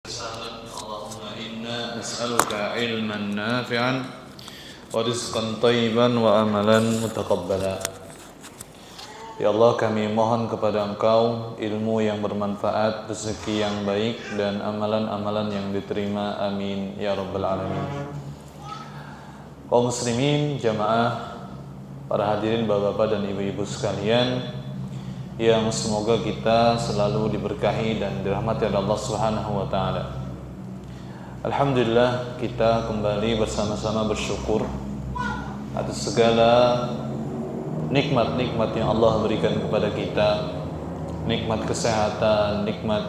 Allahumma inna nas'aluka ilman nafi'an wa rizqan thayyiban wa amalan mutaqabbala. Ya Allah, kami mohon kepada Engkau ilmu yang bermanfaat, rezeki yang baik, dan amalan-amalan yang diterima. Amin ya rabbal alamin. Kaum muslimin, jamaah, para hadirin bapak-bapak dan ibu-ibu sekalian, yang semoga kita selalu diberkahi dan dirahmati oleh Allah Subhanahu wa taala. Alhamdulillah, kita kembali bersama-sama bersyukur atas segala nikmat-nikmat yang Allah berikan kepada kita. Nikmat kesehatan, nikmat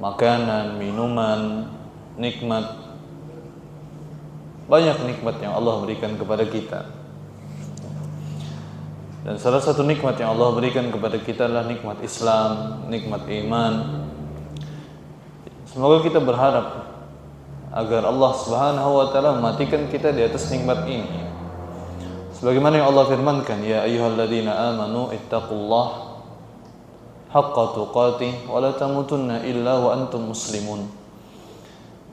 makanan, minuman, banyak nikmat yang Allah berikan kepada kita. Dan salah satu nikmat yang Allah berikan kepada kita adalah nikmat Islam, nikmat iman. Semoga kita berharap agar Allah Subhanahu wa taala mematikan kita di atas nikmat ini. Sebagaimana yang Allah firmankan, ya ayyuhalladzina amanu ittaqullaha haqqa tuqatih wa la tamutunna illa wa antum muslimun.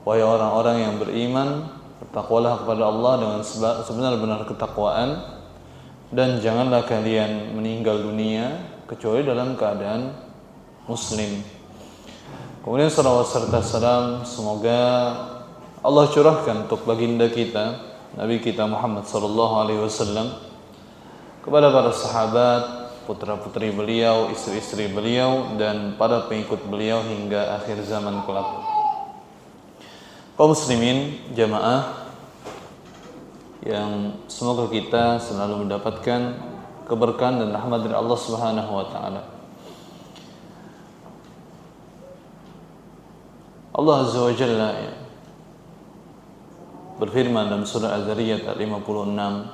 Wahai orang-orang yang beriman, bertakwalah kepada Allah dengan sebenar-benar ketakwaan, dan janganlah kalian meninggal dunia kecuali dalam keadaan muslim. Kemudian salawat serta salam semoga Allah curahkan untuk baginda kita, Nabi kita Muhammad sallallahu alaihi wasallam, kepada para sahabat, putra-putri beliau, istri-istri beliau, dan para pengikut beliau hingga akhir zaman kelak. Kaum muslimin, jamaah yang semoga kita selalu mendapatkan keberkahan dan rahmat dari Allah Subhanahu wa taala. Allah Azza wa Jalla berfirman dalam surah Az-Zariyat ayat 56,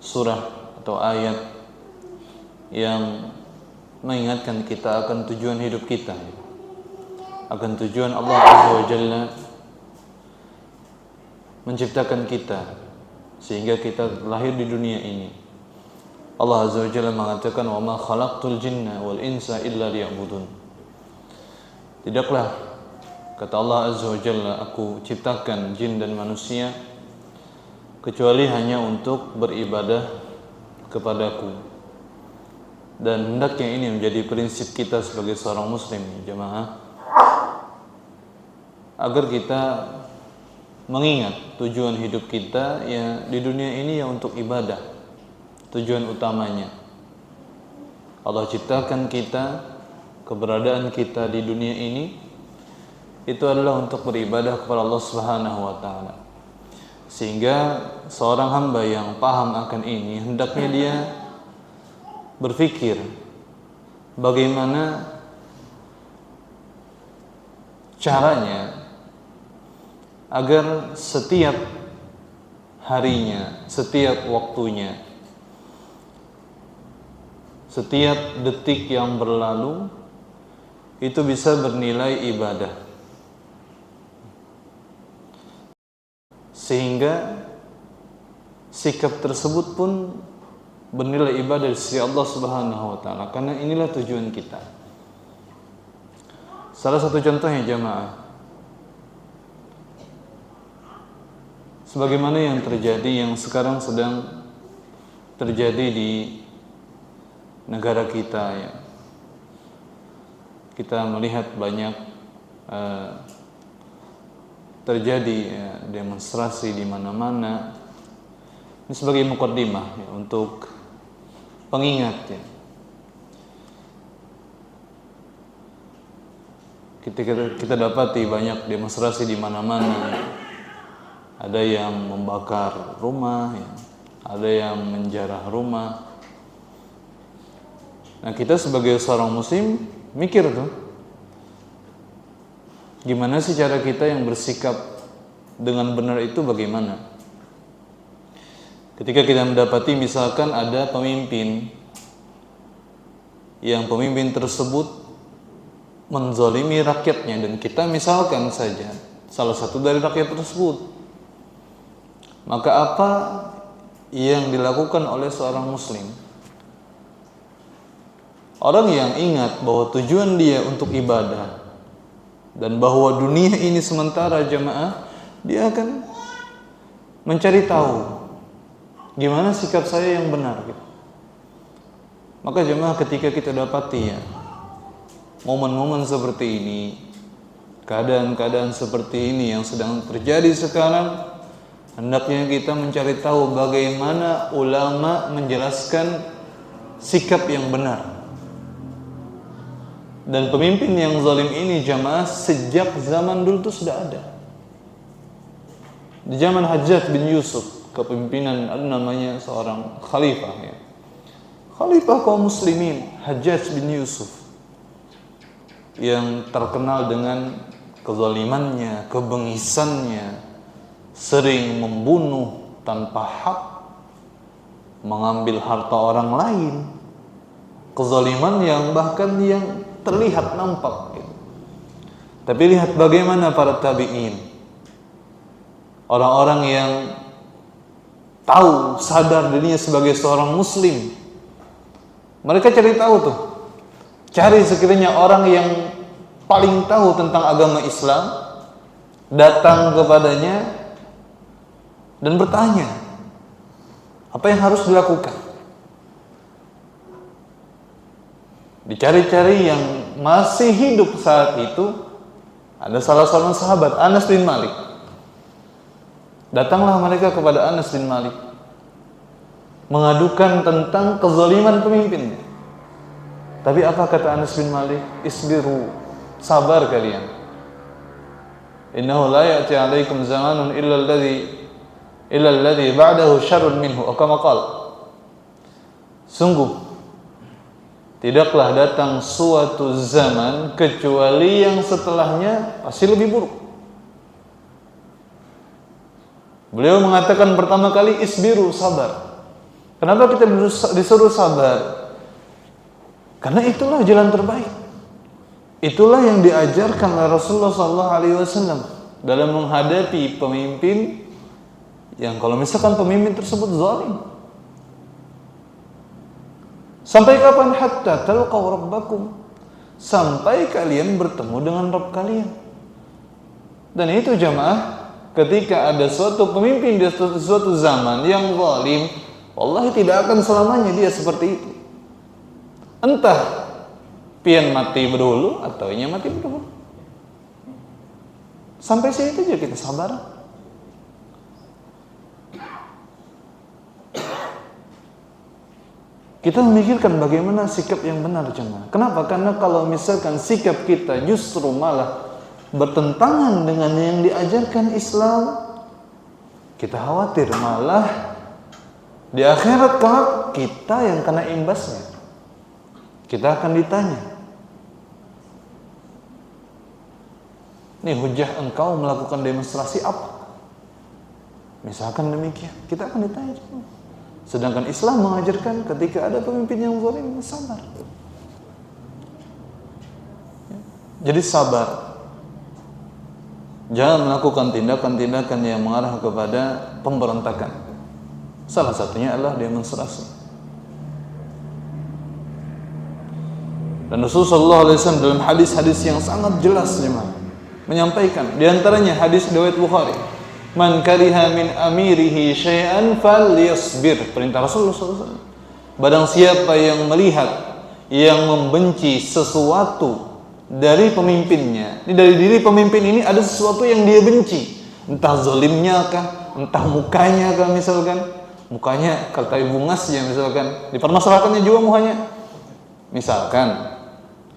surah atau ayat yang mengingatkan kita akan tujuan hidup kita, akan tujuan Allah Azza wa Jalla menciptakan kita sehingga kita lahir di dunia ini. Allah Azza wa Jalla mengatakan, "Wa ma khalaqtul jinna wal insa illa liya'budun." Tidaklah, kata Allah Azza wa Jalla, aku ciptakan jin dan manusia kecuali hanya untuk beribadah kepadaku. Dan hendaknya ini menjadi prinsip kita sebagai seorang muslim, jemaah, agar kita mengingat tujuan hidup kita ya di dunia ini ya untuk ibadah. Tujuan utamanya Allah ciptakan kita, keberadaan kita di dunia ini itu adalah untuk beribadah kepada Allah Subhanahu wa taala. Sehingga seorang hamba yang paham akan ini hendaknya dia berpikir bagaimana caranya agar setiap harinya, setiap waktunya, setiap detik yang berlalu itu bisa bernilai ibadah, sehingga sikap tersebut pun bernilai ibadah di sisi Allah Subhanahu wa taala, karena inilah tujuan kita. Salah satu contohnya, jamaah, sebagaimana yang terjadi, yang sekarang sedang terjadi di negara kita ya. Kita melihat banyak terjadi ya, demonstrasi di mana-mana. Ini sebagai mukaddimah ya, untuk pengingat ya. Kita dapati banyak demonstrasi di mana-mana ya. Ada yang membakar rumah ya, ada yang menjarah rumah. Nah, kita sebagai seorang muslim mikir tuh, gimana sih cara kita yang bersikap dengan benar itu bagaimana? Ketika kita mendapati misalkan ada pemimpin yang pemimpin tersebut menzalimi rakyatnya, dan kita misalkan saja salah satu dari rakyat tersebut, maka apa yang dilakukan oleh seorang muslim? Orang yang ingat bahwa tujuan dia untuk ibadah, dan bahwa dunia ini sementara jamaah, dia akan mencari tahu gimana sikap saya yang benar gitu. Maka jemaah, ketika kita dapati ya momen-momen seperti ini, keadaan-keadaan seperti ini yang sedang terjadi sekarang, hendaknya kita mencari tahu bagaimana ulama menjelaskan sikap yang benar. Dan pemimpin yang zalim ini jamaah sejak zaman dulu itu sudah ada. Di zaman Hajjaj bin Yusuf, kepemimpinan ada namanya seorang khalifah ya. Khalifah kaum muslimin, Hajjaj bin Yusuf, yang terkenal dengan kezalimannya, kebengisannya, sering membunuh tanpa hak, mengambil harta orang lain, kezaliman yang bahkan yang terlihat nampak gitu. Tapi lihat bagaimana para tabi'in, orang-orang yang tahu, sadar dirinya sebagai seorang muslim, mereka cari tahu tuh, cari sekiranya orang yang paling tahu tentang agama Islam, datang kepadanya dan bertanya apa yang harus dilakukan. Dicari-cari yang masih hidup saat itu, ada salah seorang sahabat, Anas bin Malik. Datanglah mereka kepada Anas bin Malik, mengadukan tentang kezaliman pemimpinnya. Tapi apa kata Anas bin Malik? Isbiru, sabar kalian. Innahu la ya'ti 'alaikum zamanun illa alladhi ba'dahu syarrun minhu, atau kama qala. Sungguh tidaklah datang suatu zaman kecuali yang setelahnya pasti lebih buruk. Beliau mengatakan pertama kali isbiru, sabar. Kenapa kita disuruh sabar? Karena itulah jalan terbaik. Itulah yang diajarkan oleh Rasulullah SAW dalam menghadapi pemimpin yang kalau misalkan pemimpin tersebut zalim. Sampai kapan? Hatta talqaw rabbakum, sampai kalian bertemu dengan Rabb kalian. Dan itu jamaah, ketika ada suatu pemimpin di suatu zaman yang zalim, wallahi tidak akan selamanya dia seperti itu. Entah pian mati berdahulu atau inya mati berdahulu. Sampai situ aja kita sabar. Kita memikirkan bagaimana sikap yang benar jemaah. Kenapa? Karena kalau misalkan sikap kita justru malah bertentangan dengan yang diajarkan Islam, kita khawatir malah di akhirat kelak kita yang kena imbasnya. Kita akan ditanya, nih hujah engkau melakukan demonstrasi apa? Misalkan demikian, kita akan ditanya. Sedangkan Islam mengajarkan ketika ada pemimpin yang zalim, sabar. Jadi sabar. Jangan melakukan tindakan-tindakan yang mengarah kepada pemberontakan. Salah satunya adalah demonstrasi. Dan Rasulullah SAW dalam hadis-hadis yang sangat jelas menyampaikan, di antaranya hadis riwayat Bukhari, man kariha min amirihi syai'an falyasbir, perintah Rasulullah SAW. Barang siapa yang melihat, yang membenci sesuatu dari pemimpinnya, ini dari diri pemimpin ini ada sesuatu yang dia benci, entah zalimnya kah, entah mukanya kah, misalkan mukanya kata ibu ngasnya, misalkan dipermasalahkannya juga mukanya, misalkan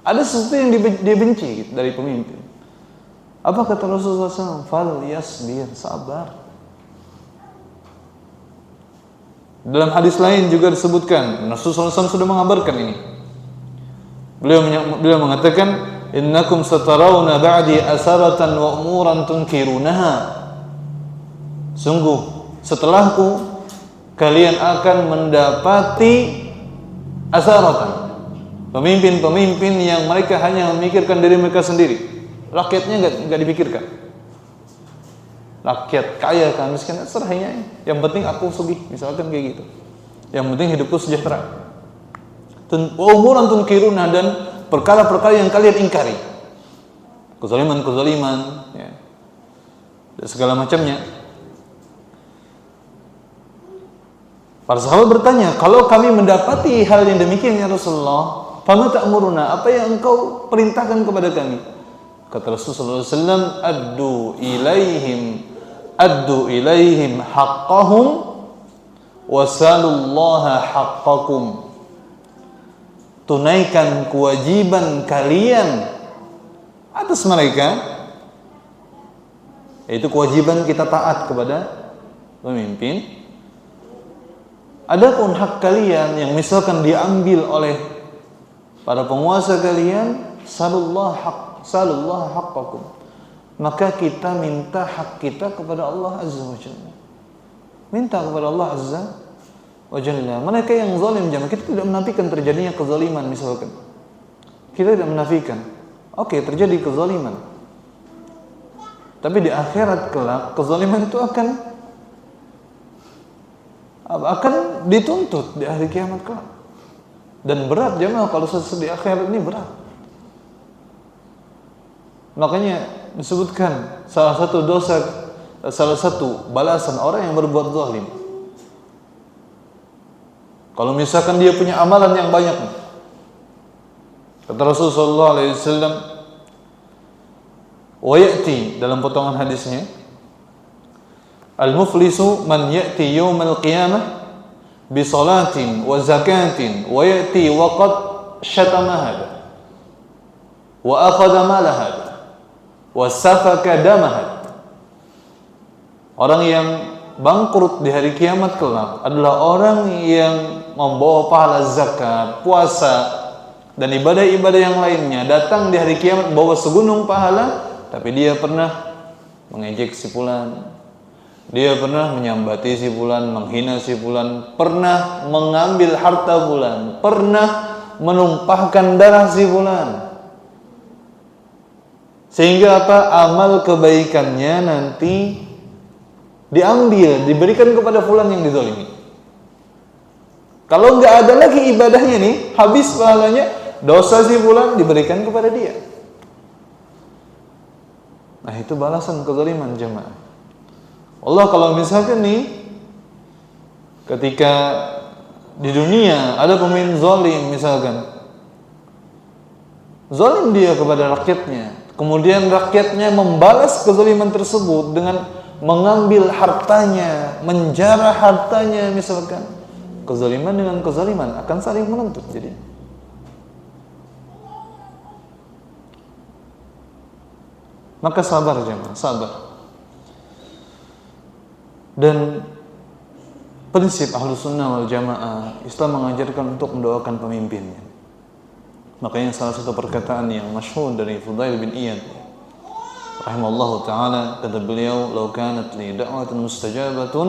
ada sesuatu yang dia benci gitu, dari pemimpin. Apa kata Rasulullah SAW? Fal yasbir, sabar. Dalam hadis lain juga disebutkan, Rasulullah SAW sudah mengabarkan ini. Beliau mengatakan, innakum satarawna ba'di asaratan wa umuran tunkirunaha. Sungguh setelahku kalian akan mendapati asaratan, pemimpin-pemimpin yang mereka hanya memikirkan diri mereka sendiri, rakyatnya nggak dipikirkan. Rakyat kaya kan miskin serahnya, yang penting aku sugih, misalkan kayak gitu. Yang penting hidupku sejahtera. Wa umuran tunkiruna, dan perkara-perkara yang kalian ingkari. kezaliman, ya, dan segala macamnya. Para sahabat bertanya, kalau kami mendapati hal yang demikian ya Rasulullah, fama ta'muruna, apa yang engkau perintahkan kepada kami? Kata Rasulullah SAW, addu ilaihim haqqahum wasalullaha haqqakum. Tunaikan kewajiban kalian atas mereka, yaitu kewajiban kita taat kepada pemimpin. Adapun hak kalian yang misalkan diambil oleh para penguasa kalian, salullah haqqakum, maka kita minta hak kita kepada Allah Azza wa Jalla. Minta kepada Allah Azza wa Jalla. Mereka yang zalim jamaah, kita tidak menafikan terjadinya kezaliman misalkan. Kita tidak menafikan. Oke, terjadi kezaliman. Tapi di akhirat kelak kezaliman itu akan dituntut di hari kiamat kelak. Dan berat jemaah kalau di akhirat ini berat. Makanya disebutkan salah satu balasan orang yang berbuat zalim. Kalau misalkan dia punya amalan yang banyak, kata Rasulullah SAW, wa ya'ti, dalam potongan hadisnya, al-muflisu man ya'ti yawmal qiyamah bi salatin wa zakatin wa ya'ti wa qad syatama hada wa akhadha mala hada wa safaka dama hada. Orang yang bangkrut di hari kiamat kelak adalah orang yang membawa pahala zakat, puasa, dan ibadah-ibadah yang lainnya, datang di hari kiamat membawa segunung pahala, tapi dia pernah mengejek si fulan, dia pernah menyambati si fulan, menghina si fulan, pernah mengambil harta fulan, pernah menumpahkan darah si fulan. Sehingga apa? Amal kebaikannya nanti diambil, diberikan kepada fulan yang dizalimi. Kalau nggak ada lagi ibadahnya nih, habis pahalanya, dosa si fulan diberikan kepada dia. Nah, itu balasan kezaliman jemaah. Allah kalau misalkan nih, ketika di dunia ada pemimpin zalim misalkan, zalim dia kepada rakyatnya, kemudian rakyatnya membalas kezaliman tersebut dengan mengambil hartanya, menjarah hartanya misalkan, kezaliman dengan kezaliman akan saling menuntut. Jadi maka sabar jemaah, sabar. Dan prinsip Ahlus Sunnah wal Jamaah, Islam mengajarkan untuk mendoakan pemimpinnya. Makanya salah satu perkataan yang masyhur dari Fudail bin Iyad rahimallahu taala, kata beliau, "Law kanat li da'watun mustajabatun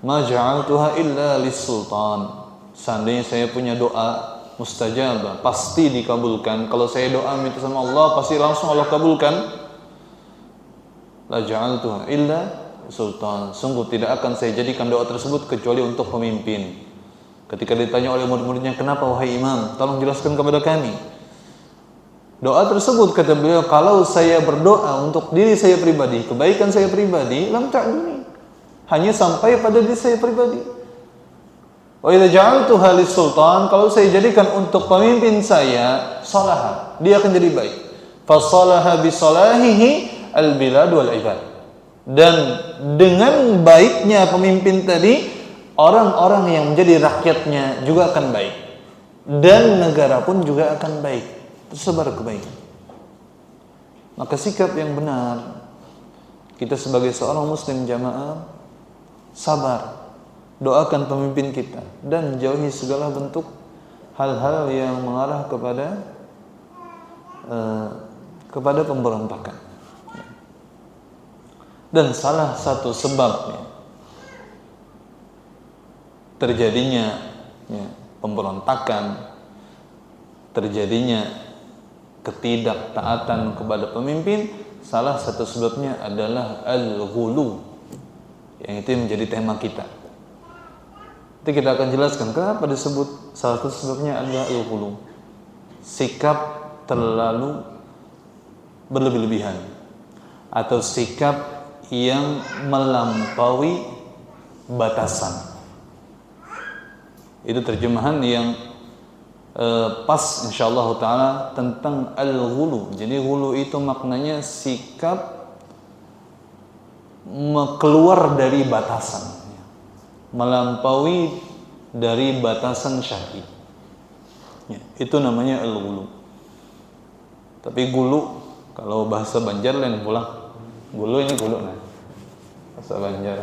ma ja'altuha illa lis-sultan." Seandainya saya punya doa mustajabah, pasti dikabulkan. Kalau saya doa minta sama Allah, pasti langsung Allah kabulkan. La ja'altuha illa sultan. Sungguh tidak akan saya jadikan doa tersebut kecuali untuk pemimpin. Ketika ditanya oleh murid-muridnya, kenapa wahai imam, tolong jelaskan kepada kami. Doa tersebut, kata beliau, kalau saya berdoa untuk diri saya pribadi, kebaikan saya pribadi, lam ta'duni, hanya sampai pada diri saya pribadi. Wa idza ja'altuha lis-sultan, kalau saya jadikan untuk pemimpin saya, salaha, dia akan jadi baik. Fa salaha bi salahihi al-bilad wal ibad. Dan dengan baiknya pemimpin tadi, orang-orang yang menjadi rakyatnya juga akan baik, dan negara pun juga akan baik, tersebar kebaikan. Maka sikap yang benar, kita sebagai seorang muslim jamaah, sabar, doakan pemimpin kita, dan jauhi segala bentuk hal-hal yang mengarah kepada pemberontakan. Dan salah satu sebabnya terjadinya pemberontakan, terjadinya ketidaktaatan kepada pemimpin, salah satu sebabnya adalah al-ghulu, yang itu menjadi tema kita. Nanti kita akan jelaskan kenapa disebut salah satu sebabnya adalah al-ghulu, sikap terlalu berlebih-lebihan atau sikap yang melampaui batasan. Itu terjemahan yang pas insyaallah taala tentang al-ghulu. Jadi ghulu itu maknanya sikap keluar dari batasan, melampaui dari batasan syar'i. Ya, itu namanya al-ghulu. Tapi gulu kalau bahasa Banjar lain pula. Gulu ini gulu nah. Bahasa Banjar.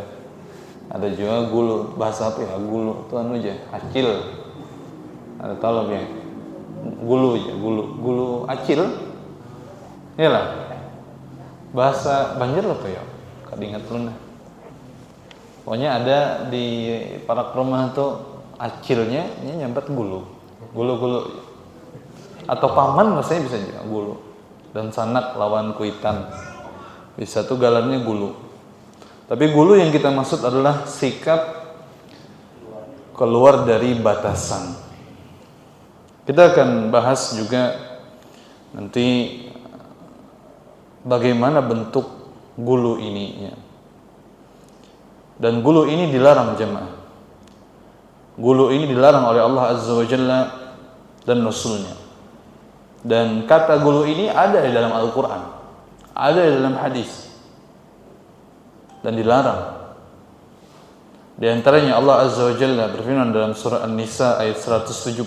Ada juga gulu, bahasa apa ya? Gulu itu anu aja, acil. Ada tahu ya? Gulu aja, gulu acil. Iyalah. Bahasa Banjar apa ya? Kadingat lu nah. Pokoknya ada di para rumah tuh acilnya ini nyambat gulu. Gulu. Atau paman rasanya bisa juga gulu. Dan sanak lawan kuitan. Bisa tuh galannya gulu. Tapi gulu yang kita maksud adalah sikap keluar dari batasan. Kita akan bahas juga nanti bagaimana bentuk gulu ini ya. Dan gulu ini dilarang jemaah. Gulu ini dilarang oleh Allah Azza wa Jalla dan Rasulnya. Dan kata gulu ini ada di dalam Al-Quran, ada di dalam hadis, dan dilarang. Di antaranya Allah Azza wa Jalla berfirman dalam surah An-Nisa ayat 171.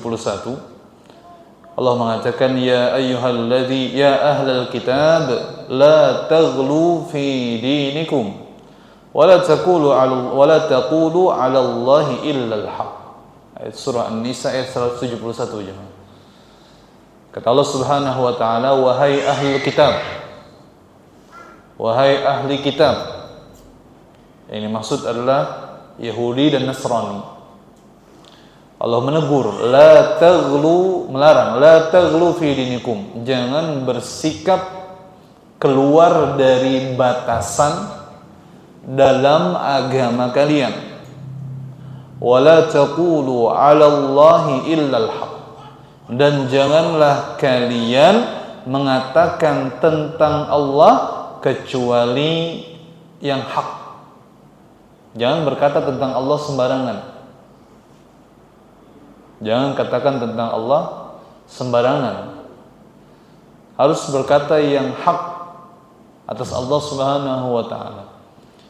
Allah mengatakan ya ahlal kitab la taghlu fi dinikum wa la taqulu 'ala Allahi illa al-haq. Ayat surah An-Nisa ayat 171 jemaah. Kata Allah Subhanahu wa taala, wahai ahli kitab. Wahai ahli kitab. Ini maksud adalah Yahudi dan Nasrani. Allah menegur, la taghlu, melarang, la taghlu fi dinikum. Jangan bersikap keluar dari batasan dalam agama kalian. Wala taqulu 'ala Allahi illa al-haq. Dan janganlah kalian mengatakan tentang Allah kecuali yang hak. Jangan berkata tentang Allah sembarangan. Jangan katakan tentang Allah sembarangan. Harus berkata yang hak atas Allah Subhanahu wa taala.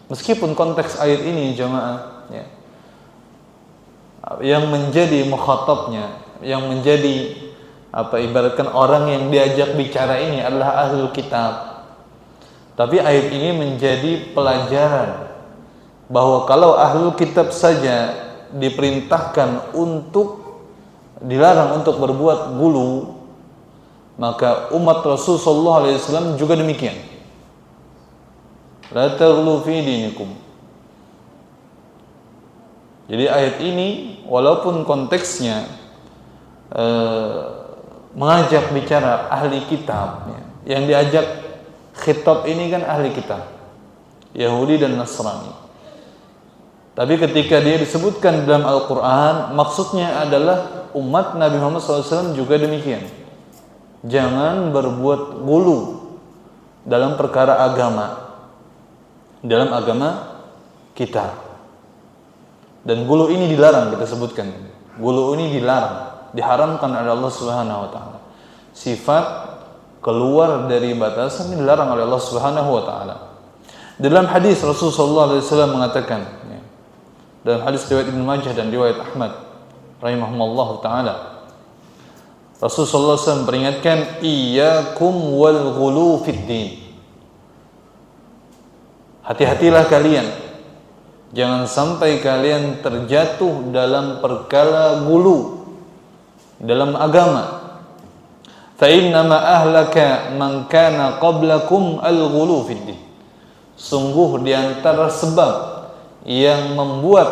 Meskipun konteks ayat ini jemaah ya, yang menjadi mukhatabnya, yang menjadi ibaratkan orang yang diajak bicara ini adalah ahlul kitab. Tapi ayat ini menjadi pelajaran bahwa kalau ahlul kitab saja diperintahkan untuk dilarang untuk berbuat gulu, maka umat Rasul sallallahu alaihi wasallam juga demikian. La taghlu fi dinikum. Jadi ayat ini walaupun konteksnya mengajak bicara ahli kitab ya, yang diajak khitab ini kan ahli kitab Yahudi dan Nasrani. Tapi ketika dia disebutkan dalam Al-Quran, maksudnya adalah umat Nabi Muhammad SAW juga demikian. Jangan berbuat gulu dalam perkara agama, dalam agama kita. Dan gulu ini dilarang, kita sebutkan. Gulu ini dilarang, diharamkan oleh Allah Subhanahu wa taala. Sifat keluar dari batasan ini dilarang oleh Allah Subhanahu wa taala. Dalam hadis Rasulullah SAW mengatakan, ya, dalam hadis riwayat Ibnu Majah dan riwayat Ahmad rahimahumullah taala, Rasulullah SAW peringatkan, iyyakum wal ghulu fid din. Hati-hatilah kalian, jangan sampai kalian terjatuh dalam perkara gulu dalam agama. Fa innama ahlaka man kana qablakum al-ghulu fid din. Sungguh di antara sebab yang membuat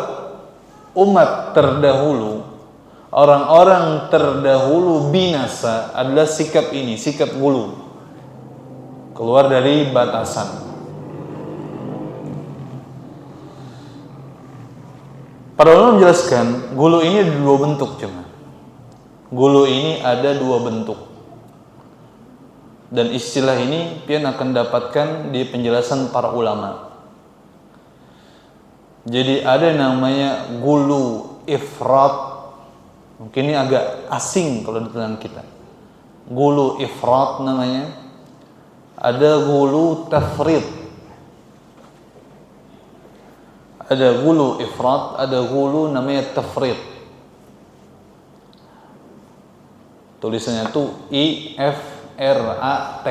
umat terdahulu, orang-orang terdahulu binasa adalah sikap ini, sikap gulu, keluar dari batasan. Para ulama menjelaskan gulu ini ada dua bentuk cuma. Gulu ini ada dua bentuk. Dan istilah ini pian akan dapatkan di penjelasan para ulama. Jadi ada namanya gulu ifrat. Mungkin ini agak asing kalau di telinga kita. Gulu ifrat namanya. Ada gulu tafrid. Ada gulu ifrat, ada gulu namanya tafrid. Tulisannya itu IFRATH.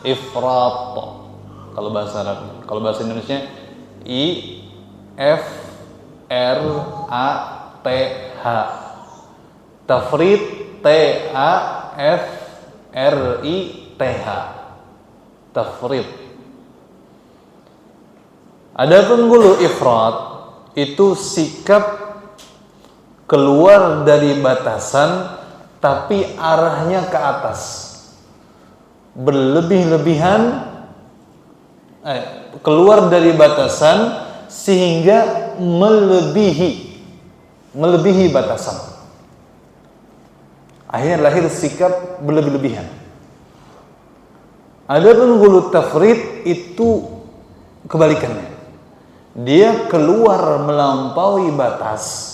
Ifrat. Kalau bahasa Arab. Kalau bahasa Indonesia IFRATH. Tafrid TAFRITH. Tafrid. Adapun gulu ifrat itu sikap keluar dari batasan tapi arahnya ke atas, berlebih-lebihan, keluar dari batasan sehingga melebihi batasan. Akhirnya lahir sikap berlebih-lebihan. Adapun gulu tafrid itu kebalikannya. Dia keluar melampaui batas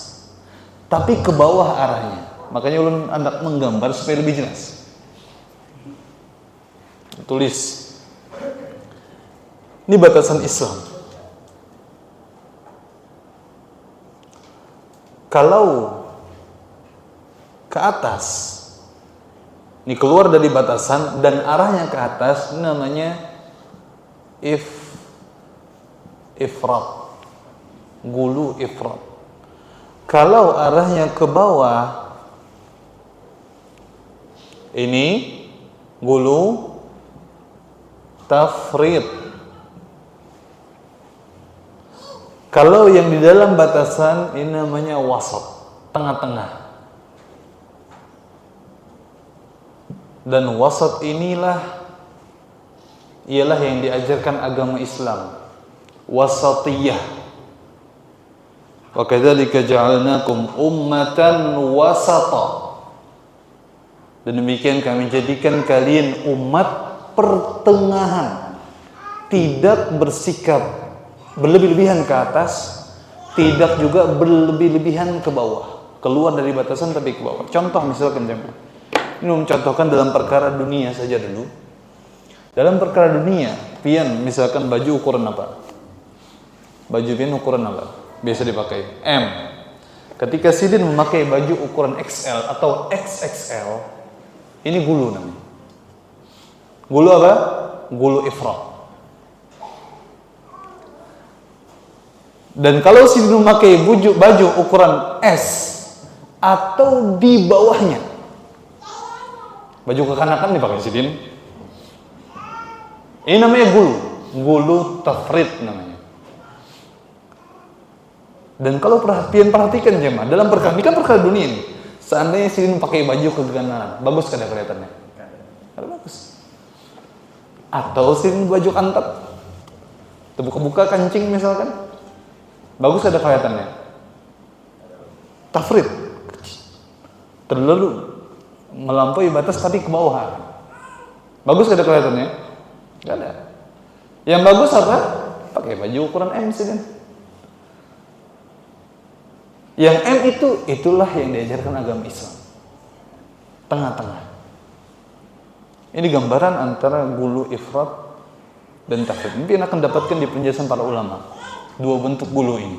tapi ke bawah arahnya. Makanya ulun hendak menggambar supaya lebih jelas. Tulis. Ini batasan Islam. Kalau ke atas, ini keluar dari batasan dan arahnya ke atas, ini namanya ifrat. Gulu ifrat. Kalau arahnya ke bawah, ini gulu tafrid. Kalau yang di dalam batasan ini namanya wasat, tengah-tengah. Dan wasat inilah ialah yang diajarkan agama Islam. Wasatiyah. Wa kadzalika ja'alnakum ummatan wasata. Dan demikian kami jadikan kalian umat pertengahan, tidak bersikap berlebih-lebihan ke atas, tidak juga berlebih-lebihan ke bawah, keluar dari batasan tapi ke bawah. Contoh misalkan jemaah, ini mencontohkan dalam perkara dunia saja dulu. Dalam perkara dunia, pian misalkan baju ukuran apa? Baju pian ukuran apa? Biasa dipakai M. Ketika Sidin memakai baju ukuran XL atau XXL, ini gulu namanya. Gulu apa? Gulu ifrat. Dan kalau Sidin memakai baju ukuran S atau di bawahnya, baju kekanakan dipakai Sidin, ini namanya gulu tafrid namanya. Dan kalau perhatikan jemaah, dalam perkara ini kan perkara dunia ini, seandainya Sidin pakai baju keganaran, bagus kada kelihatannya? Kada bagus. Atau Sidin baju kantat, terbuka-buka kancing misalkan, bagus kada kelihatannya? Tafrid, terlalu melampaui batas tapi ke bawah, bagus kada kelihatannya? Kada. Yang bagus apa? Pakai baju ukuran M Sidin. Yang M itulah yang diajarkan agama Islam. Tengah-tengah. Ini gambaran antara gulu ifrat dan tafrid. Mungkin akan dapatkan di penjelasan para ulama. Dua bentuk gulu ini.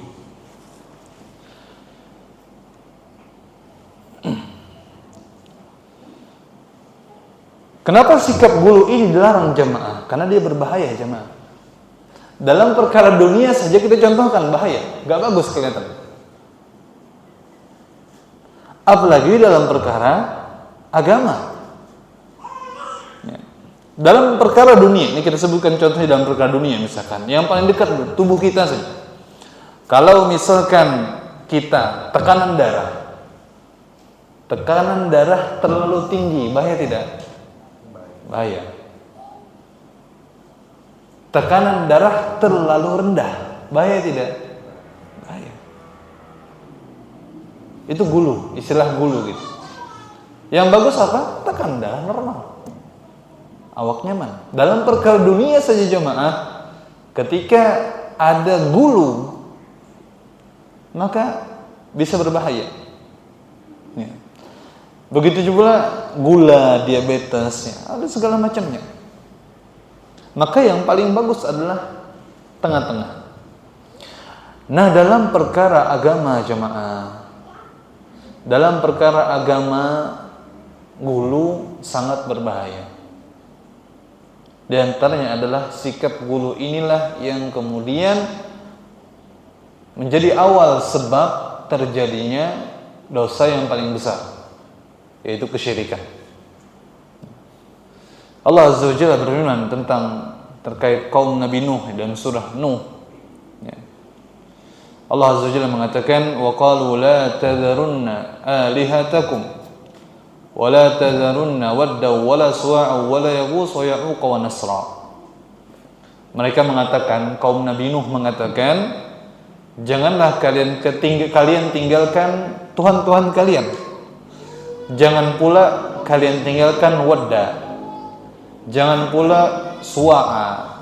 Kenapa sikap gulu ini dilarang jamaah? Karena dia berbahaya jamaah. Dalam perkara dunia saja kita contohkan bahaya, gak bagus kelihatan. Apalagi dalam perkara agama. Dalam perkara dunia, ini kita sebutkan contohnya dalam perkara dunia misalkan, yang paling dekat tubuh kita saja. Kalau misalkan kita tekanan darah terlalu tinggi, bahaya tidak? Bahaya. Tekanan darah terlalu rendah, bahaya tidak? Bahaya. Itu gulu, istilah gulu gitu. Yang bagus apa? Tekanan darah normal. awak nyaman. Dalam perkara dunia saja jemaah, ketika ada gulu maka bisa berbahaya. Ya. Begitu juga gula, diabetes, ya, ada segala macamnya. Maka yang paling bagus adalah tengah-tengah. Nah, dalam perkara agama jemaah, dalam perkara agama gulu sangat berbahaya. Di antaranya adalah sikap gulu inilah yang kemudian menjadi awal sebab terjadinya dosa yang paling besar, yaitu kesyirikan. Allah Azza wa Jalla berfirman tentang terkait kaum Nabi Nuh dan surah Nuh. Ya. Allah Azza wa Jalla mengatakan, wa qalu la tadharunna alihatakum wa la tadharunna wadda wa la suwa'a wa la yaghus wa ya'uq wa nasra. Mereka mengatakan, kaum Nabi Nuh mengatakan, janganlah kalian tinggalkan Tuhan-Tuhan kalian. Jangan pula kalian tinggalkan wadda. Jangan pula suwa'a,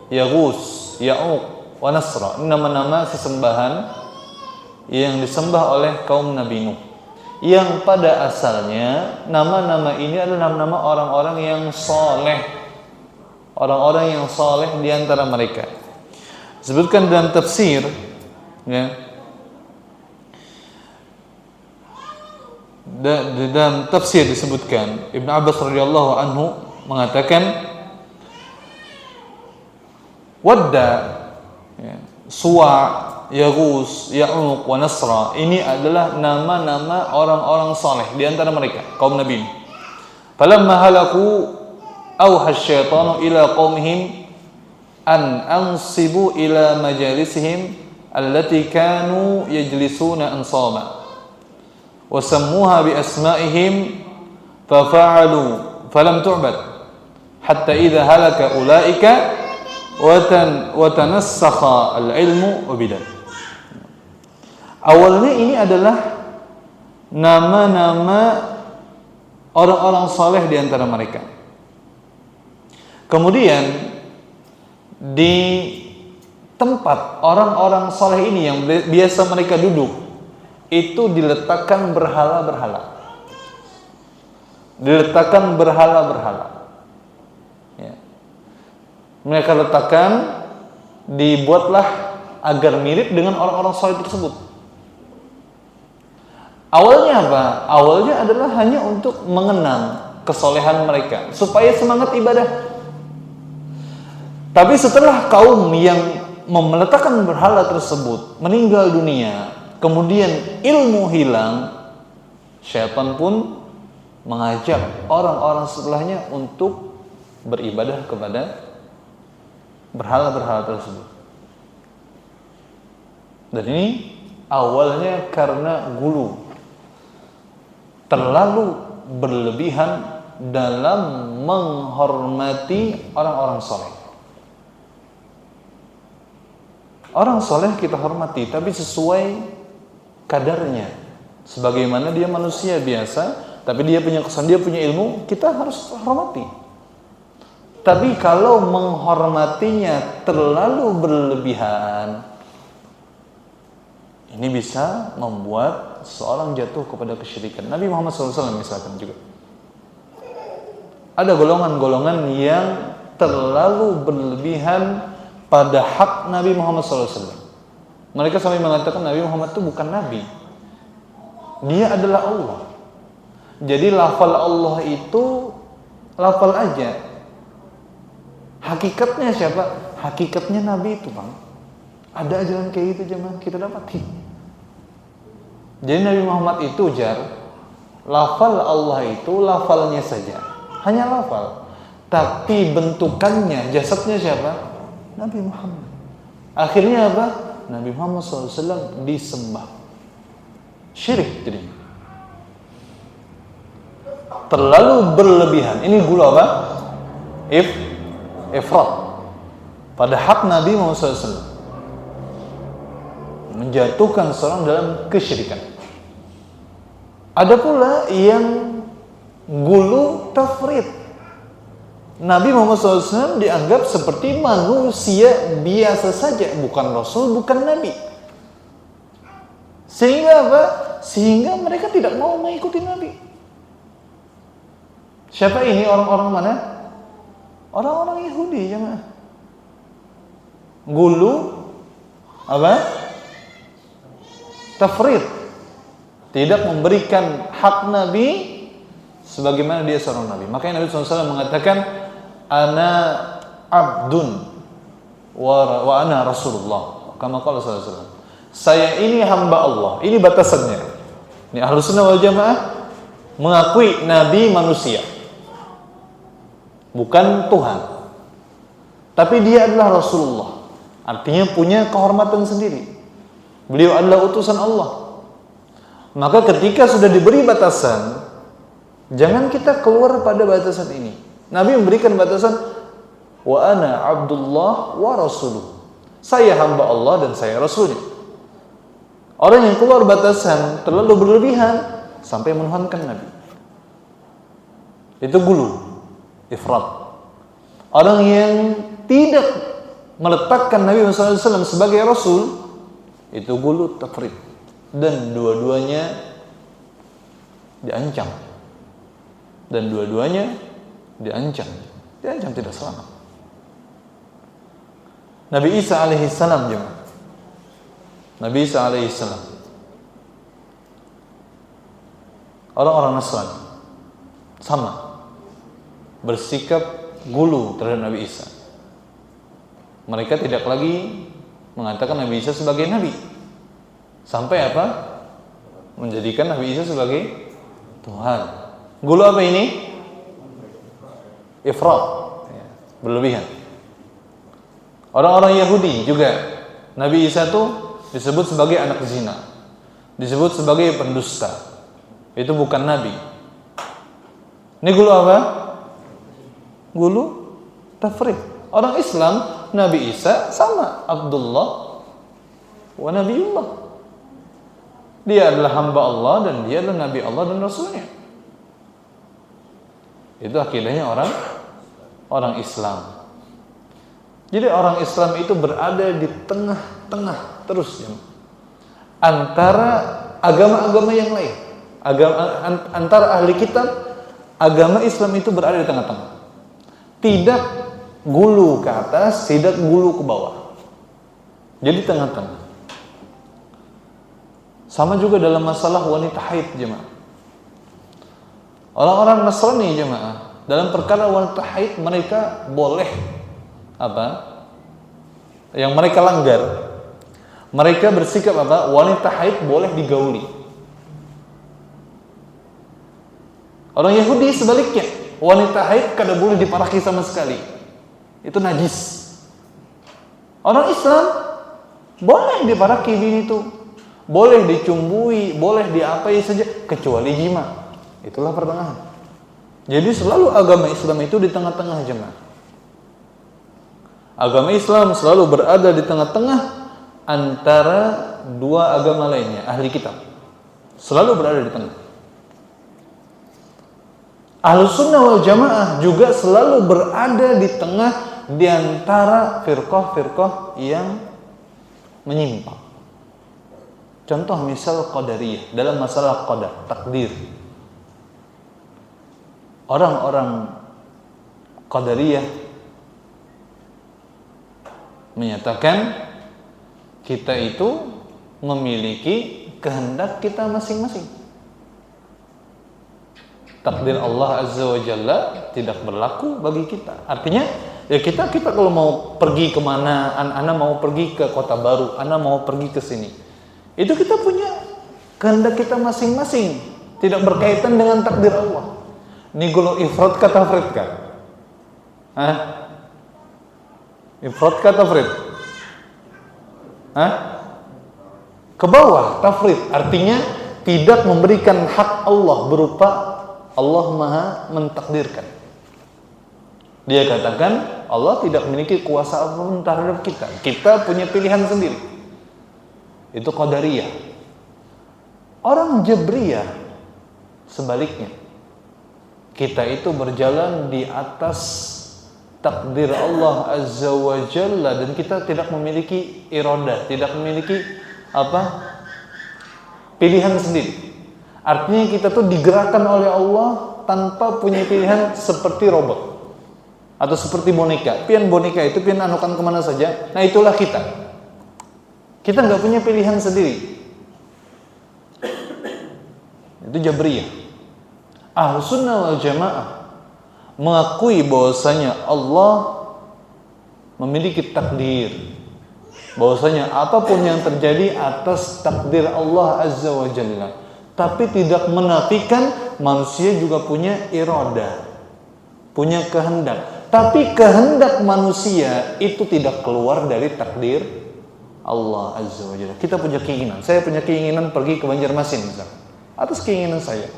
yaghus, ya'uq wa nasra. Ini nama-nama sesembahan yang disembah oleh kaum Nabi Nuh, yang pada asalnya nama-nama ini adalah nama-nama orang-orang yang soleh, orang-orang yang soleh di antara mereka. Disebutkan dalam tafsir, ya, dalam tafsir disebutkan Ibnu Abbas radhiyallahu anhu mengatakan wadda, ya, suwa, yaghus, ya'uq wa nasra, ini adalah nama-nama orang-orang saleh di antara mereka kaum Nabi. Falamma halaku auha asyaitanu ila qaumihim an ansibu ila majalisihim allati kanu yajlisuna ansaba wa sammuha bi asma'ihim fa fa'alu falam tu'bad hatta idza halaka ulaika wa tanassakha al-ilmu wa bidan. Awalnya ini adalah nama-nama orang-orang saleh di antara mereka. Kemudian di tempat orang-orang saleh ini yang biasa mereka duduk, itu diletakkan berhala-berhala. Diletakkan berhala-berhala. Ya. Mereka letakkan, dibuatlah agar mirip dengan orang-orang saleh tersebut. Awalnya apa? Awalnya adalah hanya untuk mengenang kesolehan mereka, supaya semangat ibadah. Tapi setelah kaum yang meletakkan berhala tersebut meninggal dunia, kemudian ilmu hilang, syaitan pun mengajak orang-orang setelahnya untuk beribadah kepada berhala-berhala tersebut. Dan ini awalnya karena gulu, terlalu berlebihan dalam menghormati orang-orang soleh. Orang soleh kita hormati, tapi sesuai kadarnya. Sebagaimana dia manusia biasa, tapi dia punya kesan, dia punya ilmu, kita harus hormati. Tapi kalau menghormatinya terlalu berlebihan, ini bisa membuat seorang jatuh kepada kesyirikan. Nabi Muhammad SAW misalkan juga, ada golongan-golongan yang terlalu berlebihan pada hak Nabi Muhammad SAW. Mereka sampai mengatakan Nabi Muhammad itu bukan Nabi, dia adalah Allah. Jadi lafal Allah itu lafal aja. Hakikatnya siapa? Hakikatnya Nabi itu, Bang. Ada ajaran kayak gitu jemaah kita dapati. Jadi Nabi Muhammad itu lafal Allah itu lafalnya saja, hanya lafal. Tapi bentukannya, jasadnya siapa? Nabi Muhammad. Akhirnya apa? Nabi Muhammad SAW disembah. Syirik jadi. Terlalu berlebihan. Ini gulu apa? Ifrat pada hak Nabi Muhammad SAW, menjatuhkan seorang dalam kesyirikan. Ada pula yang gulu tafrid, Nabi Muhammad SAW dianggap seperti manusia biasa saja, bukan Rasul, bukan Nabi. Sehingga apa? Sehingga mereka tidak mau mengikuti Nabi. Siapa ini orang-orang mana? Orang-orang Yahudi, jemaah. Gulu, apa? Tafrid. Tidak memberikan hak Nabi sebagaimana dia seorang Nabi. Makanya Nabi SAW mengatakan, Ana abdun wa ana Rasulullah. Kama qala sallallahu alaihi wasallam. Saya ini hamba Allah. Ini batasannya. Ini Ahlus Sunnah wal Jamaah mengakui Nabi manusia, bukan Tuhan. Tapi dia adalah Rasulullah. Artinya punya kehormatan sendiri. Beliau adalah utusan Allah. Maka ketika sudah diberi batasan, jangan kita keluar pada batasan ini. Nabi memberikan batasan, wa ana abdullah wa rasuluh. Saya hamba Allah dan saya rasulnya. Orang yang keluar batasan terlalu berlebihan sampai menuhankan Nabi. Itu gulu, ifrat. Orang yang tidak meletakkan Nabi Muhammad SAW sebagai Rasul, itu gulu, tafrid. Dan dua-duanya diancam. Dan dua-duanya diancam tidak selamat. Nabi Isa alaihissalam jemaah. Nabi Isa alaihissalam, orang-orang Nasrani sama bersikap gulu terhadap Nabi Isa. Mereka tidak lagi mengatakan Nabi Isa sebagai Nabi. Sampai apa? Menjadikan Nabi Isa sebagai Tuhan. Gulu apa ini? Ifrat, berlebihan. Orang-orang Yahudi juga, Nabi Isa itu disebut sebagai anak zina, disebut sebagai pendusta. Itu bukan Nabi. Ini gulu apa? Gulu tafrid. Orang Islam, Nabi Isa sama Abdullah wa Nabiullah. Dia adalah hamba Allah dan dia adalah Nabi Allah dan Rasulnya. Itu akidahnya orang Islam. Jadi orang Islam itu berada di tengah-tengah terus ya, antara agama-agama yang lain. Antara ahli kitab, agama Islam itu berada di tengah-tengah. Tidak gulu ke atas, tidak gulu ke bawah. Jadi tengah-tengah. Sama juga dalam masalah wanita haid jemaah. Orang-orang Nasrani jemaah, dalam perkara wanita haid mereka boleh apa? Yang mereka langgar. Mereka bersikap apa? Wanita haid boleh digauli. Orang Yahudi sebaliknya, wanita haid kada boleh diparaki sama sekali. Itu najis. Orang Islam boleh diparaki bini itu, boleh dicumbui, boleh diapai saja kecuali jima. Itulah pertengahan. Jadi selalu agama Islam itu di tengah-tengah jemaah. Agama Islam selalu berada di tengah-tengah antara dua agama lainnya, ahli kitab. Selalu berada di tengah. Ahlus Sunnah wal Jamaah juga selalu berada di tengah di antara firqah-firqah yang menyimpang. Contoh misal Qadariyah dalam masalah qadar, takdir. Orang-orang Qadariyah menyatakan kita itu memiliki kehendak kita masing-masing. Takdir Allah Azza wa Jalla tidak berlaku bagi kita. Artinya ya kita kalau mau pergi kemana, anak mau pergi ke kota baru, anak mau pergi ke sini, itu kita punya kehendak kita masing-masing, tidak berkaitan dengan takdir Allah. Ini gulu ifrat kata tafrid kan? Hah? Ifrat kata tafrid? Hah? Ke bawah tafrid, artinya tidak memberikan hak Allah berupa Allah Maha mentakdirkan. Dia katakan Allah tidak memiliki kuasa apapun terhadap kita. Kita punya pilihan sendiri. Itu Qadariyah. Orang Jabriyah sebaliknya. Kita itu berjalan di atas takdir Allah Azza wa Jalla dan kita tidak memiliki iradah, tidak memiliki pilihan sendiri. Artinya kita tuh digerakkan oleh Allah tanpa punya pilihan seperti robot atau seperti boneka. Pian boneka itu pian anukan kemana saja. Nah itulah kita. Kita nggak punya pilihan sendiri. Itu Jabriyah. Ahlus Sunnah wal Jamaah mengakui bahwasanya Allah memiliki takdir, bahwasanya apapun yang terjadi atas takdir Allah Azza wa Jalla, tapi tidak menafikan manusia juga punya iradah, punya kehendak. Tapi kehendak manusia itu tidak keluar dari takdir Allah Azza wa Jalla. Kita punya keinginan, saya punya keinginan pergi ke Banjarmasin misalnya, atas keinginan saya.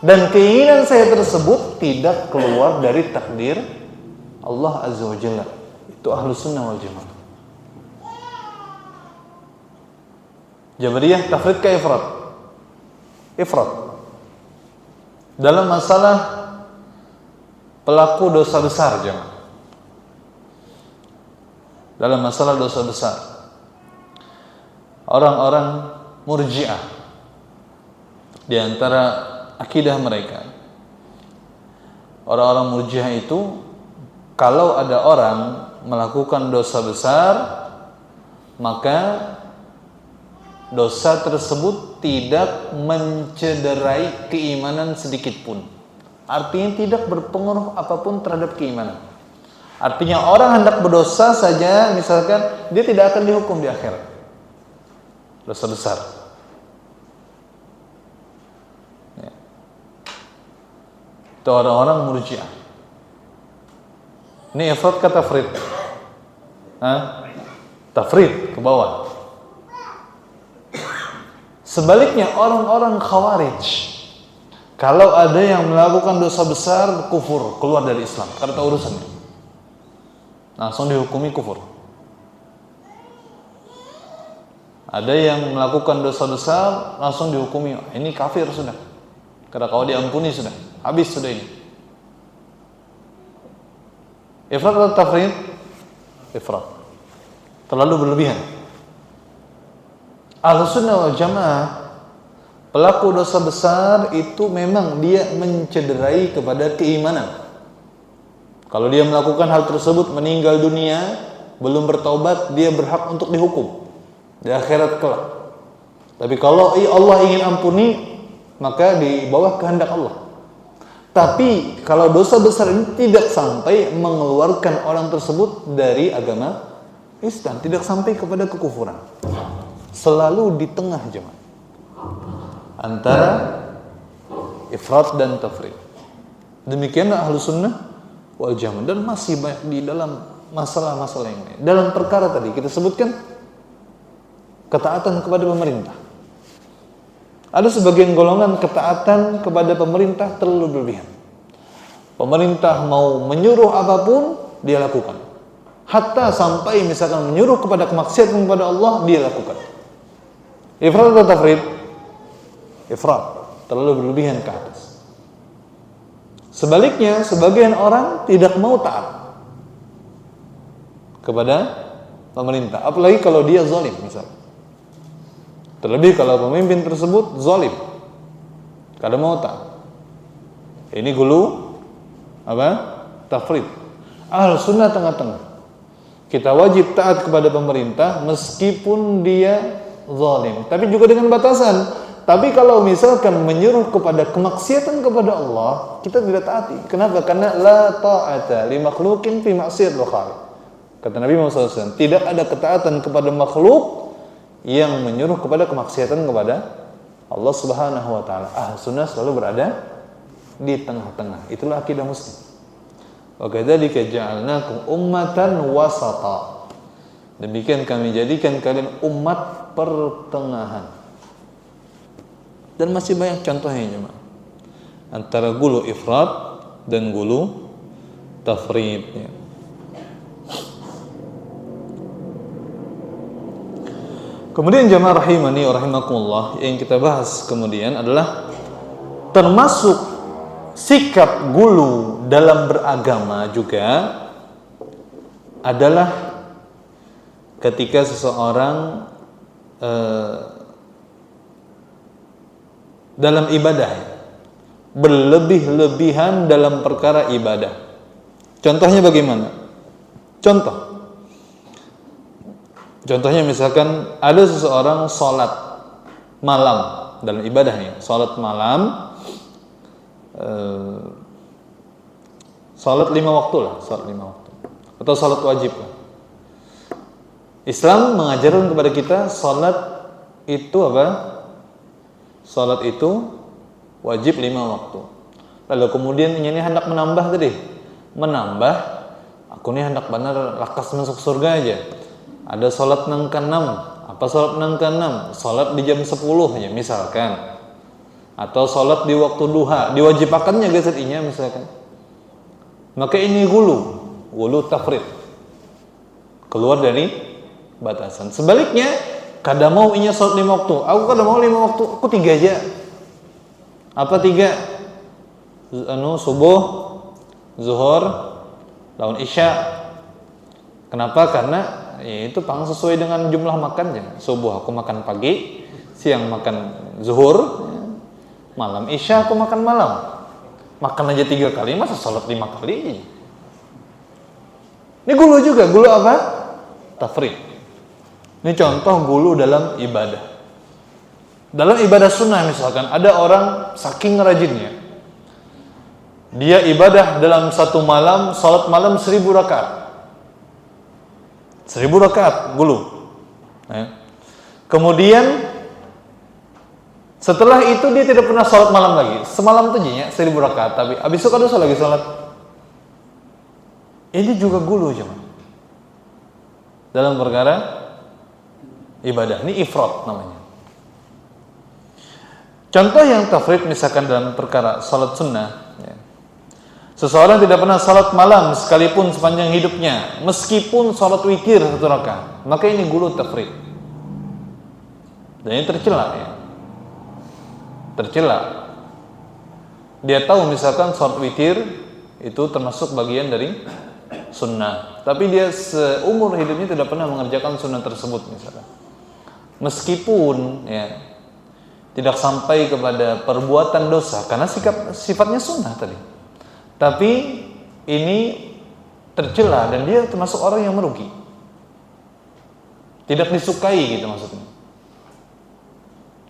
Dan keinginan saya tersebut tidak keluar dari takdir Allah Azza wa Jalla. Itu Ahlus Sunnah wal Jamaah. Jabriyah tafrid ke ifrat. Ifrat dalam masalah pelaku dosa besar, jemaah. Dalam masalah dosa besar, orang-orang Murji'ah di antara akidah mereka, orang-orang Murji'ah itu kalau ada orang melakukan dosa besar, maka dosa tersebut tidak mencederai keimanan sedikit pun. Artinya tidak berpengaruh apapun terhadap keimanan. Artinya orang hendak berdosa saja, misalkan dia tidak akan dihukum di akhirat. Dosa besar. Ya. Itu orang-orang Murji'ah. Ini ifrat ke tafrid? Tafrid ke bawah. Sebaliknya orang-orang Khawarij, kalau ada yang melakukan dosa besar, kufur, keluar dari Islam, karena tahu urusannya, langsung dihukumi kufur. Ada yang melakukan dosa besar, langsung dihukumi, ini kafir sudah, karena kalau diampuni sudah, habis sudah ini. Ifrat atau tafrid? Ifrat. Terlalu berlebihan. Ahlus Sunnah wal Jamaah, pelaku dosa besar itu memang dia mencederai kepada keimanan. Kalau dia melakukan hal tersebut meninggal dunia belum bertaubat, dia berhak untuk dihukum di akhirat kelak. Tapi kalau Allah ingin ampuni, maka di bawah kehendak Allah. Tapi kalau dosa besar ini tidak sampai mengeluarkan orang tersebut dari agama Islam, tidak sampai kepada kekufuran. Selalu di tengah jemaah antara ifrat dan tafrid. Demikianlah Ahlus Sunnah wal Jamaah, dan masih banyak di dalam masalah-masalah yang lain. Dalam perkara tadi kita sebutkan ketaatan kepada pemerintah. Ada sebagian golongan ketaatan kepada pemerintah terlalu berlebihan. Pemerintah mau menyuruh apapun dia lakukan. Hatta sampai misalkan menyuruh kepada kemaksiatan kepada Allah dia lakukan. Ifrat atau tafrid? Ifrat, terlalu berlebihan ke atas. Sebaliknya, sebagian orang tidak mau taat kepada pemerintah, apalagi kalau dia zalim misalnya. Terlebih kalau pemimpin tersebut zalim, kada mau taat. Ini gulu tafrid. Ahlus Sunnah tengah-tengah. Kita wajib taat kepada pemerintah meskipun dia zalim, tapi juga dengan batasan. Tapi kalau misalkan menyuruh kepada kemaksiatan kepada Allah, kita tidak taati. Kenapa? Karena la ta'ata li makhluqin fi ma'siyatil khaliq. Kata Nabi Muhammad SAW, tidak ada ketaatan kepada makhluk yang menyuruh kepada kemaksiatan kepada Allah Subhanahu wa taala. Ahlus Sunnah selalu berada di tengah-tengah. Itulah akidah muslim. Wa kadzalika ja'alnakum ummatan wasata. Demikian kami jadikan kalian umat pertengahan. Dan masih banyak contohnya jemaah. Antara gulu ifrat dan gulu tafrid. Ya. Kemudian jemaah rahimani wa rahimakumullah, yang kita bahas kemudian adalah termasuk sikap gulu dalam beragama juga adalah ketika seseorang dalam ibadah berlebih-lebihan dalam perkara ibadah. Contohnya bagaimana? Contohnya misalkan ada seseorang sholat malam dalam ibadahnya, sholat malam, sholat 5 waktu lah, atau sholat wajib lah. Islam mengajarkan kepada kita sholat itu apa? Sholat itu wajib 5 waktu. Lalu kemudian ini hendak menambah tadi, aku ini hendak benar lakas masuk surga aja. Ada sholat nang ke-6, apa sholat nang ke-6? Sholat di jam 10 ya misalkan, atau sholat di waktu duha, diwajibakannya gasetinya misalkan. Maka ini gulu tafrid, keluar dari batasan. Sebaliknya, kada mau inya sholat 5 waktu, aku kada mau 5 waktu, aku 3 aja. Apa 3? Subuh, zuhur, lawan isya. Kenapa? Karena ya itu pang sesuai dengan jumlah makannya. Subuh aku makan pagi, siang makan zuhur, malam isya aku makan malam. Makan aja 3 kali, masa sholat 5 kali? Ini gulu juga, gulu apa? Tafrid. Ini contoh gulu dalam ibadah. Dalam ibadah sunnah misalkan, ada orang saking rajinnya, dia ibadah dalam satu malam, sholat malam 1000 rakaat. 1000 rakaat, gulu. Kemudian setelah itu dia tidak pernah sholat malam lagi. Semalam itu aja 1000 rakaat, tapi habis itu kada usah lagi sholat. Ini juga gulu cuma dalam perkara ibadah. Ini ifrat namanya. Contoh yang tafrid misalkan dalam perkara sholat sunnah, ya. Seseorang tidak pernah sholat malam sekalipun sepanjang hidupnya, meskipun sholat witir 1 rakaat, maka ini gulu tafrid. Dan ini tercela ya. Tercela. Dia tahu misalkan sholat witir itu termasuk bagian dari sunnah, tapi dia seumur hidupnya tidak pernah mengerjakan sunnah tersebut misalkan. Meskipun ya tidak sampai kepada perbuatan dosa karena sifatnya sunnah tadi, tapi ini tercela dan dia termasuk orang yang merugi, tidak disukai gitu maksudnya.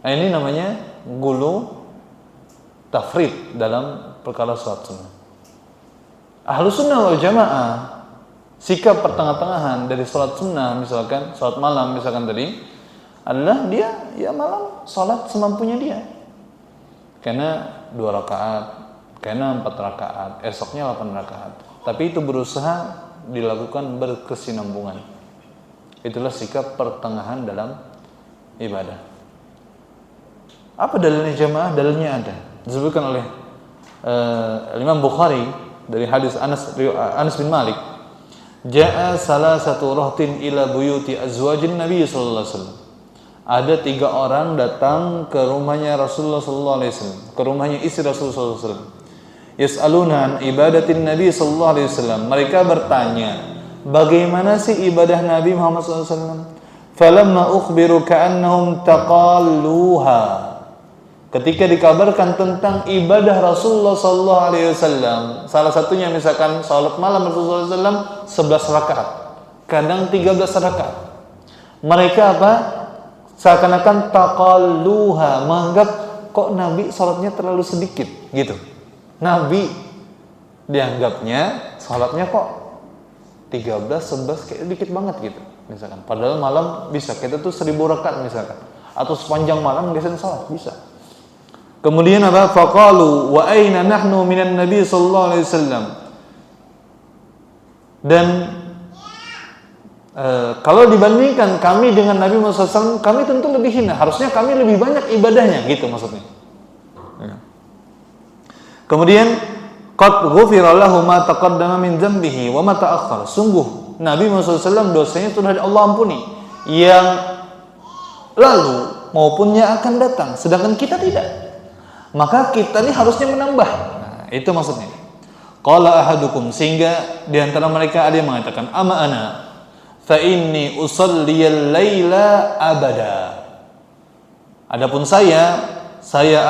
Nah ini namanya gulu tafrid dalam perkara sholat sunnah. Ahlus sunnah wal jamaah sikap pertengah-tengahan dari sholat sunnah misalkan sholat malam misalkan tadi adalah dia ya malam sholat semampunya dia, karena 2 rakaat, karena 4 rakaat, esoknya 8 rakaat, tapi itu berusaha dilakukan berkesinambungan. Itulah sikap pertengahan dalam ibadah. Apa dalilnya jamaah? Dalilnya ada, disebutkan oleh Imam Bukhari dari hadis Anas bin Malik. Ja'a salasatu rahtin ila buyuti azwajin Nabi sallallahu alaihi wasallam. Ada 3 orang datang ke rumahnya Rasulullah sallallahu alaihi wasallam, ke rumahnya istri Rasulullah sallallahu alaihi wasallam. Yas'aluna an ibadatin Nabi sallallahu alaihi wasallam. Mereka bertanya, bagaimana sih ibadah Nabi Muhammad sallallahu alaihi wasallam? Falamma ukhbiru ka'annahum taqalluha. Ketika dikabarkan tentang ibadah Rasulullah sallallahu alaihi wasallam, salah satunya misalkan salat malam Rasulullah sallallahu alaihi wasallam 11 rakaat, kadang 13 rakaat. Mereka apa? Seakan-akan taqalluha, menganggap kok Nabi salatnya terlalu sedikit gitu. Nabi dianggapnya salatnya kok 13, 11 kayak dikit banget gitu misalkan. Padahal malam bisa kita tuh 1000 rakaat misalkan, atau sepanjang malam ngesin salat bisa. Kemudian apa? Faqalu wa aina nahnu minan nabi sallallahu alaihi wasallam. Dan kalau dibandingkan kami dengan Nabi Muhammad SAW, kami tentu lebih hina. Harusnya kami lebih banyak ibadahnya, gitu maksudnya. Kemudian qad ghufira lahu ma taqaddama min dzambihi wa ma ta'akhkhar. Sungguh Nabi Muhammad SAW dosanya sudah Allah ampuni, yang lalu maupun yang akan datang, sedangkan kita tidak. Maka kita ini harusnya menambah. Nah, itu maksudnya. Qala ahadukum, sehingga di antara mereka ada yang mengatakan, ama ana fa inni usalliyal laila abada. Adapun saya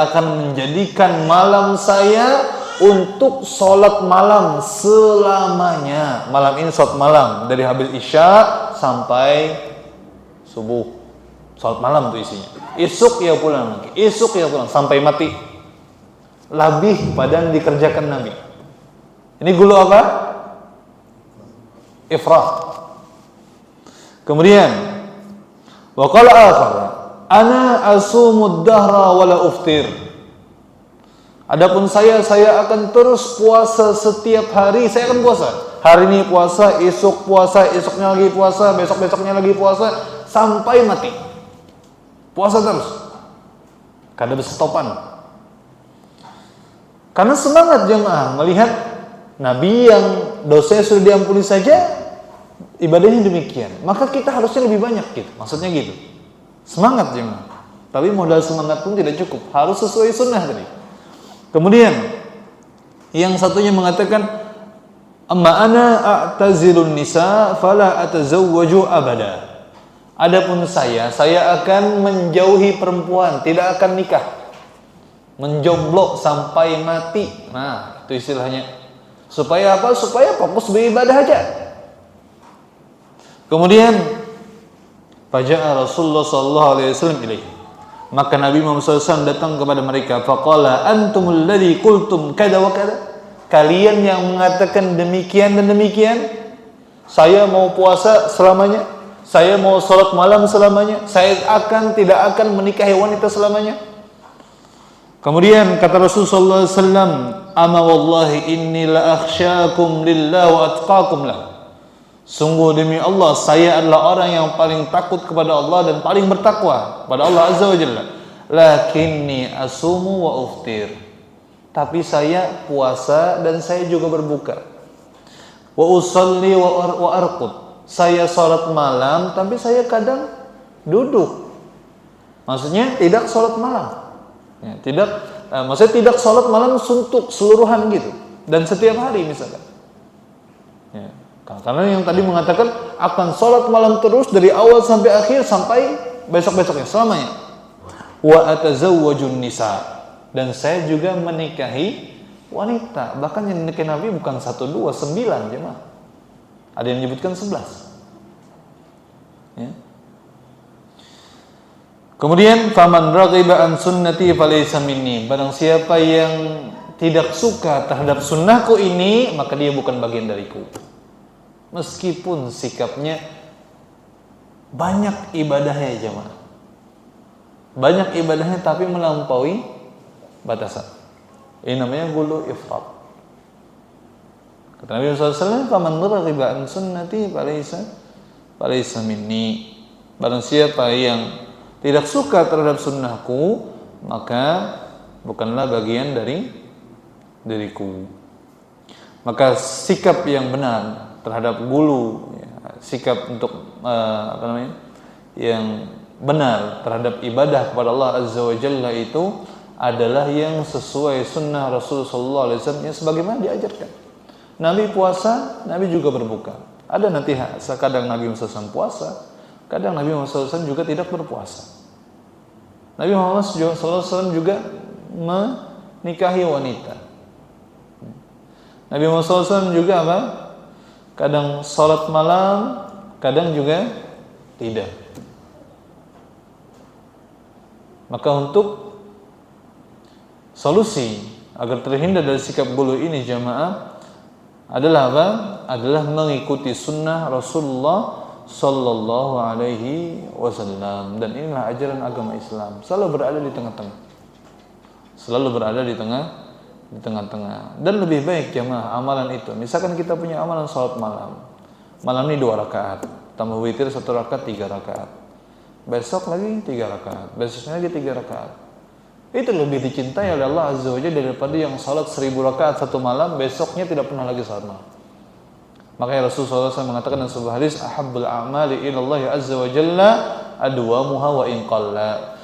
akan menjadikan malam saya untuk sholat malam selamanya. Malam ini sholat malam dari habis isya sampai subuh. Sholat malam itu isinya. Isuk ya pulang lagi, isuk ya pulang sampai mati. Labih pada dikerjakan Nabi. Ini gulu apa? Ifrat. Kemudian wa qala akhar, ana asumud dahra wala uftir. Adapun saya akan terus puasa setiap hari. Saya akan puasa. Hari ini puasa, esok puasa, esoknya lagi puasa, besok-besoknya lagi puasa sampai mati. Puasa terus. Kada berstopan. Karena semangat jemaah melihat Nabi yang dosanya sudah diampuni saja, ibadahnya demikian. Maka kita harusnya lebih banyak gitu. Maksudnya gitu. Semangat jemaah. Tapi modal semangat pun tidak cukup. Harus sesuai sunnah tadi. Kemudian yang satunya mengatakan, amma ana a'tazilun nisa fala atazawwaju abada. Adapun saya akan menjauhi perempuan, tidak akan nikah. Menjomblo sampai mati. Nah, itu istilahnya. Supaya apa? Supaya fokus beribadah aja. Kemudian faja'a Rasulullah sallallahu alaihi wasallam ilaihi. Maka Nabi Muhammad SAW datang kepada mereka. Faqala antumul ladzi qultum kada wa kada. Kalian yang mengatakan demikian dan demikian. Saya mau puasa selamanya. Saya mau salat malam selamanya. Saya tidak akan menikahi wanita selamanya. Kemudian kata Rasulullah SAW, ama wallahi inni la akhsyakum lillah wa atqakum lah. Sungguh demi Allah, saya adalah orang yang paling takut kepada Allah dan paling bertakwa kepada Allah Azza wa Jalla. Lakinni asumu wa uftir. Tapi saya puasa dan saya juga berbuka. Wa usalli wa arqud. Saya salat malam tapi saya kadang duduk. Maksudnya tidak salat malam. Ya, maksudnya tidak salat malam suntuk seluruhan gitu dan setiap hari misalkan. Ya, karena yang tadi mengatakan akan salat malam terus dari awal sampai akhir sampai besok-besoknya selamanya. Wa atazawwajun nisa, dan saya juga menikahi wanita. Bahkan yang nikahi Nabi bukan 1, 2, 9 jemaah. Ada yang menyebutkan 11. Ya. Kemudian faman raghiba an sunnati falaysa minni. Barang siapa yang tidak suka terhadap sunnahku ini, maka dia bukan bagian dariku. Meskipun sikapnya banyak ibadahnya jemaah. Banyak ibadahnya tapi melampaui batasan. Ini namanya gulu ifrat. Kata Nabi SAW, faman raghiba an sunnati falaysa minni. Barang siapa yang tidak suka terhadap sunnahku, maka bukanlah bagian dariku. Maka sikap yang benar terhadap gulu, ya, sikap untuk yang benar terhadap ibadah kepada Allah Azza wa Jalla itu adalah yang sesuai sunnah Rasulullah SAW yang sebagaimana diajarkan. Nabi puasa, Nabi juga berbuka. Ada nanti kadang Nabi SAW puasa, kadang Nabi Muhammad SAW juga tidak berpuasa. Nabi Muhammad SAW juga menikahi wanita. Nabi Muhammad SAW juga apa? Kadang salat malam, kadang juga tidak. Maka untuk solusi agar terhindar dari sikap gulu ini jamaah adalah apa? Adalah mengikuti sunnah Rasulullah Sallallahu alaihi wasallam. Dan inilah ajaran agama Islam, selalu berada di tengah-tengah. Selalu berada di tengah-tengah. Dan lebih baik jemaah amalan itu. Misalkan kita punya amalan salat malam. Malam ini 2 rakaat, tambah witir 1 rakaat 3 rakaat. Besok lagi 3 rakaat, besoknya lagi 3 rakaat. Itu lebih dicintai oleh Allah Azza wa Jalla daripada yang salat 1000 rakaat 1 malam, besoknya tidak pernah lagi salat malam. Makanya Rasulullah SAW mengatakan dalam sebuah hadis, ahabbul a'mali ilallahi azza wa jalla adwamuha wa in qalla.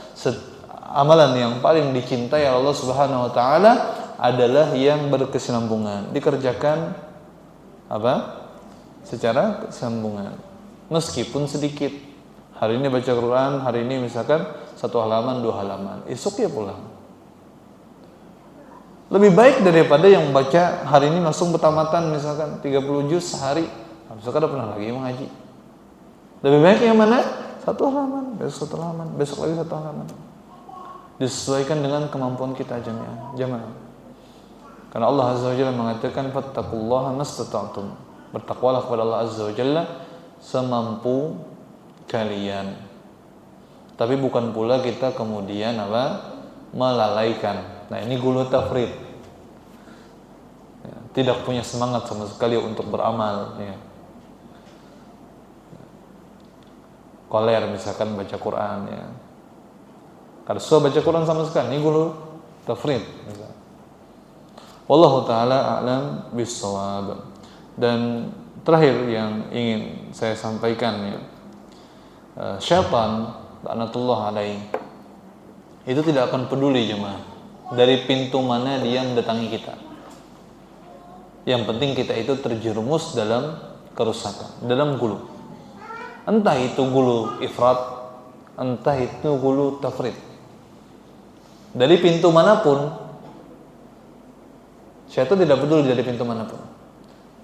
Amalan yang paling dicintai Allah Subhanahu wa taala adalah yang berkesinambungan, dikerjakan apa? Secara kesinambungan. Meskipun sedikit. Hari ini baca Quran, hari ini misalkan 1 halaman, 2 halaman, esok ya pulang. Lebih baik daripada yang baca hari ini langsung bertamatan misalkan 30 juz sehari, besok ada pernah lagi mengaji. Lebih baik yang mana? 1 halaman, besok 1 halaman, besok lagi 1 halaman. Disesuaikan dengan kemampuan kita jemaah. Karena Allah Azza wa Jalla mengatakan fattaqullaha mastata'tum. Bertakwalah kepada Allah Azza wa Jalla semampu kalian. Tapi bukan pula kita kemudian melalaikan. Nah, ini gulu tafrid. Ya, tidak punya semangat sama sekali untuk beramal, ya. Koler misalkan baca Quran, ya. Kalau suka baca Quran sama sekali, ini gulu tafrid. Wallahu taala a'lam bissawab. Dan terakhir yang ingin saya sampaikan, ya, syaitan laknatullah alaih itu tidak akan peduli jemaah dari pintu mana dia mendatangi kita. Yang penting kita itu terjerumus dalam kerusakan, dalam gulu. Entah itu gulu ifrat, entah itu gulu tafrid. Dari pintu manapun, syaitan tidak peduli dari pintu manapun,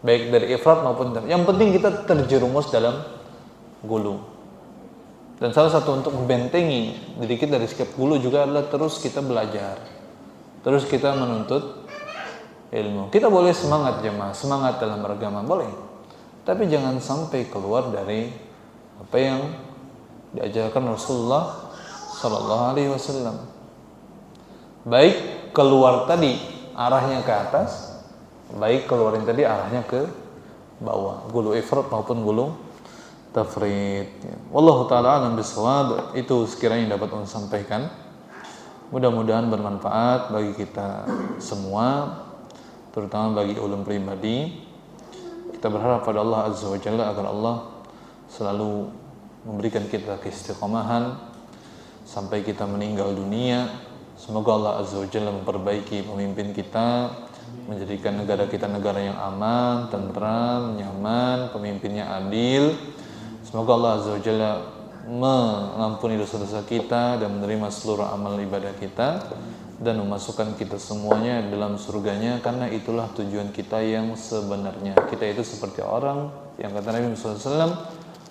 baik dari ifrat maupun tafrid. Yang penting kita terjerumus dalam gulu. Dan salah satu untuk membentengi diri kita dari sikap gulu juga adalah terus kita belajar, terus kita menuntut ilmu. Kita boleh semangat jemaah, semangat dalam beragama boleh, tapi jangan sampai keluar dari apa yang diajarkan Rasulullah Sallallahu Alaihi Wasallam. Baik keluar tadi arahnya ke atas, baik keluarin tadi arahnya ke bawah, gulu ifrat maupun gulu tafrid. Wallahu taala alam bisawab. Itu sekiranya dapat saya sampaikan. Mudah-mudahan bermanfaat bagi kita semua, terutama bagi ulum pribadi. Kita berharap pada Allah Azza wa Jalla agar Allah selalu memberikan kita keistiqomahan sampai kita meninggal dunia. Semoga Allah Azza wa Jalla memperbaiki pemimpin kita, menjadikan negara kita negara yang aman, tentram, nyaman, pemimpinnya adil. Semoga Allah Azza wa Jalla mengampuni dosa-dosa kita dan menerima seluruh amal ibadah kita dan memasukkan kita semuanya dalam surganya, karena itulah tujuan kita yang sebenarnya. Kita itu seperti orang yang kata Nabi SAW,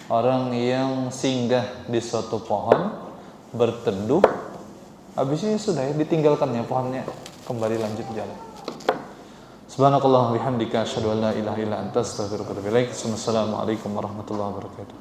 orang yang singgah di suatu pohon, berteduh, habis ini sudah ya, ditinggalkannya pohonnya, kembali lanjut jalan. Subhanakallah bihamdika asyhadu an la ilaha illa anta astaghfiruka wa atubu ilaik. Wassalamualaikum warahmatullahi wabarakatuh.